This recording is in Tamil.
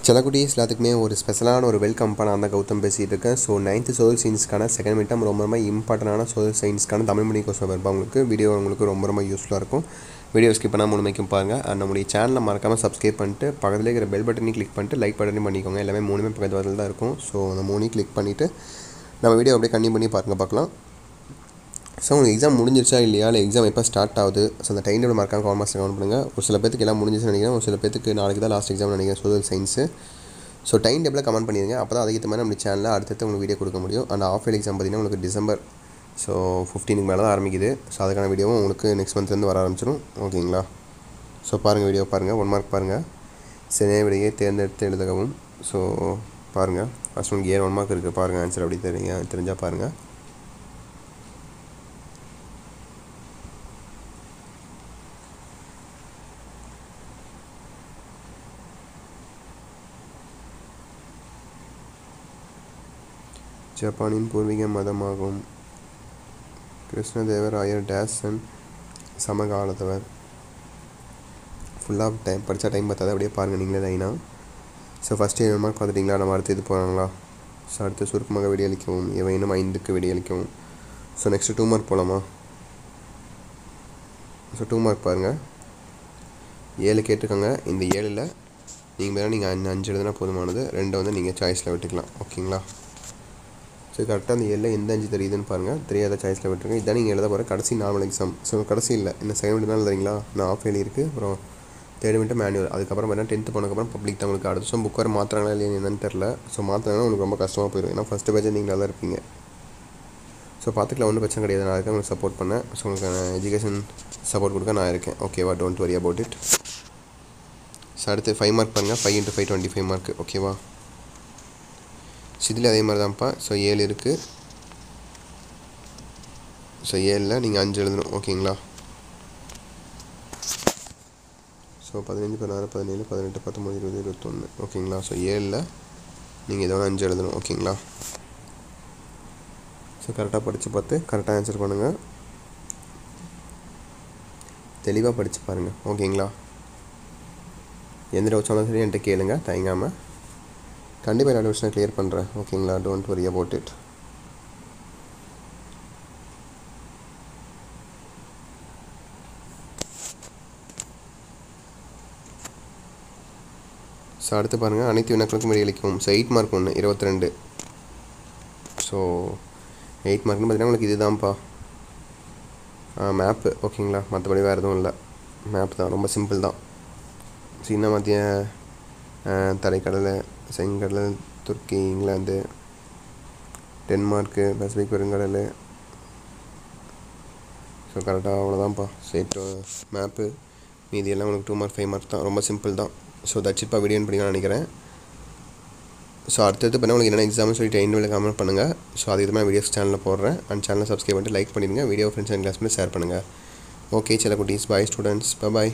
செல்லக்குட்டீஸ் எல்லாத்துக்குமே ஒரு ஸ்பெஷலான ஒரு வெல்கம் நான் தான் கௌதம் பேசிகிட்டு இருக்கேன். ஸோ 9th சோஷியல் சயின்ஸ்க்கான செகண்ட் மிட் டேர்ம் ரொம்ப இம்பார்ட்டண்டான சோஷியல் சயின்ஸ்க்கான தமிழ் மீடியம் கொஸ்டின் பேப்பர் உங்களுக்கு வீடியோ உங்களுக்கு ரொம்ப யூஸ்ஃபுல்லாக இருக்கும். வீடியோ ஸ்கிப் பண்ணால் முழுமைக்கும் பாருங்கள். அண்ட் நம்முடைய சேனலை மறக்காமல் சப்ஸ்கிரைப் பண்ணிட்டு பக்கத்தில் இருக்கிற பெல் பட்டனையும் கிளிக் பண்ணிட்டு லைக் பட்டனையும் பண்ணிக்கோங்க. எல்லாமே மூணுமே பக்கத்தில் தான் இருக்கும். ஸோ அந்த மூணையும் கிளிக் பண்ணிவிட்டு நம்ம வீடியோ அப்படியே கண்டினியூ பண்ணி பார்க்கலாம். ஸோ உங்களுக்கு எக்ஸாம் முடிஞ்சிருச்சா இல்லையா, இல்லை எக்ஸாம் எப்போ ஸ்டார்ட் ஆகுது, ஸோ அந்த டைம் டேபிள் மறக்காம கமெண்ட் கமெண்ட் பண்ணுங்கள். ஒரு சில பேருக்கு எல்லாம் முடிஞ்சிச்சுன்னு நினைக்கிறேன், ஒரு சில பேருக்கு நாளைக்கு தான் லாஸ்ட் எக்ஸாம் நினைக்கிறேன் சோஷியல் சயின்ஸு. ஸோ டைம் டேபிளில் கமெண்ட் பண்ணிடுங்க. அப்போ தான் அதுக்கேற்ற மாதிரி நம்ம சேனலில் அடுத்தடுத்து உங்களுக்கு வீடியோ கொடுக்க முடியும். அண்ட் ஆஃப் இயர் எக்ஸாம் பார்த்திங்கன்னா உங்களுக்கு டிசம்பர் 15 மேலே தான் ஆரம்பிக்குது. ஸோ அதுக்கான வீடியோவும் உங்களுக்கு நெக்ஸ்ட் மந்த்லேருந்து வர ஆரம்பிச்சிடும். ஓகேங்களா? ஸோ பாருங்கள், வீடியோ பாருங்கள். 1 மார்க் பாருங்கள். சினைய விடையை தேர்ந்தெடுத்து எழுதவும். ஸோ பாருங்கள், ஃபஸ்ட் ஒன் ஏன் 1 மார்க் இருக்குது பாருங்கள். ஆன்சர் அப்படி தெரிஞ்சால் பாருங்கள். ஜப்பானின் பூர்வீக மதமாகும். கிருஷ்ணதேவராயர் டேஷன் சமகாலத்தவர். ஃபுல்லாக டைம் படித்தா டைம் பார்த்தாதான் அப்படியே பாருங்கள் நீங்களே லைனாக. ஸோ ஃபஸ்ட்டு 7 மார்க் பார்த்துட்டிங்களா? நம்ம அடுத்து இது போகிறாங்களா? ஸோ அடுத்து சுருக்கமாக விடையளிக்கவும், இவை இன்னும் 5க்கு விடையளிக்கவும். ஸோ நெக்ஸ்ட்டு 2 மார்க் போகலாமா? ஸோ 2 மார்க் பாருங்கள். 7 கேட்டுக்கோங்க. இந்த 7ல் நீங்கள் 5 எழுதுனா போதுமானது. 2 வந்து நீங்கள் சாய்ஸில் விட்டுக்கலாம். ஓகேங்களா? ஸோ கரெக்டாக அந்த 7ல் எந்த 5 தெரியுதுன்னு பாருங்கள். தெரியாத சாய்ஸில் விட்டுருங்க. இதான் நீங்கள் எழுத போகிற கடைசி நார்மல் எக்ஸாம். ஸோ கடைசி இல்லை, இந்த செகண்ட் மிட் தான் எழுதுறீங்களா? நான் ஆஃப் இயர்லி இருக்குது, அப்புறம் தேர்ட் மிட் மேனுவல். அதுக்கப்புறம் பார்த்தீங்கன்னா 10th போனதுக்கப்புறம் பப்ளிக் தான். உங்களுக்கு அடுத்த வருஷம் புக் வர மாற்றுறாங்களா இல்லையா என்னன்னு தெரில. ஸோ மாற்றினாங்கன்னா உங்களுக்கு ரொம்ப கஷ்டமாக போயிடும். ஏன்னா ஃபஸ்ட்டு பேஜ் நீங்களாக தான் இருப்பீங்க. ஸோ பார்த்துக்கலாம், ஒன்றும் பிரச்சனை கிடையாது. நான் அதுக்காக உங்களுக்கு சப்போர்ட் பண்ணேன். ஸோ உங்களுக்கு எஜுகேஷன் சப்போர்ட் கொடுக்க நான் இருக்கேன். ஓகேவா? Don't worry about it. So அடுத்து 5 மார்க் பாருங்கள். 5 × 5 25 மார்க். ஓகேவா? இதில் அதே மாதிரி தான்ப்பா. ஸோ 7 இருக்குது. ஸோ 7ல் நீங்கள் 5 எழுதணும். ஓகேங்களா? ஸோ 15 16 17 18 19 20 21. ஓகேங்களா? ஸோ 7ல் நீங்கள் எதோ 5 எழுதணும். ஓகேங்களா? ஸோ கரெக்டாக படித்து பார்த்து கரெக்டாக ஆன்சர் பண்ணுங்கள். தெளிவாக படித்து பாருங்கள். ஓகேங்களா? எந்த டவுட்ஸ் ஆனாலும் சரி என்கிட்ட கேளுங்க, தயங்காமல். கண்டிப்பாக எல்லா டவுட்ஸும் கிளியர் பண்ணுறேன். ஓகேங்களா? Don't worry about it. So அடுத்து பாருங்கள், அனைத்து வினாக்களுக்கும் விடையளிக்கவும். So 8 mark 1 22. ஸோ 8 மார்க்னு பார்த்தீங்கன்னா உங்களுக்கு இது தான்ப்பா மேப்பு. ஓகேங்களா? மற்றபடி வேறு எதுவும் இல்லை, மேப் தான். ரொம்ப சிம்பிள் தான். சீனா மத்திய தரைக்கடல், செங்கடல், துருக்கி, இங்கிலாந்து, டென்மார்க்கு, பசிபிக் பெருங்கடல். ஸோ கரெக்டாக அவ்வளோதான்ப்பா. Site map. மீதி எல்லாம் உங்களுக்கு 2 மார்க் 5 மார்க் தான். ரொம்ப சிம்பிள் தான். ஸோ தட்சிப்பா வீடியோ பண்ணிக்கலாம்னு நினைக்கிறேன். ஸோ அடுத்தது பண்ணால் உங்களுக்கு என்னென்ன எக்ஸாம்னு சொல்லி டைமில் கமெண்ட் பண்ணுங்கள். ஸோ அதுக்கு தான் வீடியோஸ் சேனலில் போடுறேன். அண்ட் சேனலை சப்ஸ்கிரைப் பண்ணிட்டு லைக் பண்ணிடுங்க. வீடியோ ஃப்ரெண்ட்ஸ் அண்ட் கிளாஸ்மே ஷேர் பண்ணுங்கள். ஓகே செல்லக்குட்டீஸ், பாய் ஸ்டூடெண்ட்ஸ், பாய்.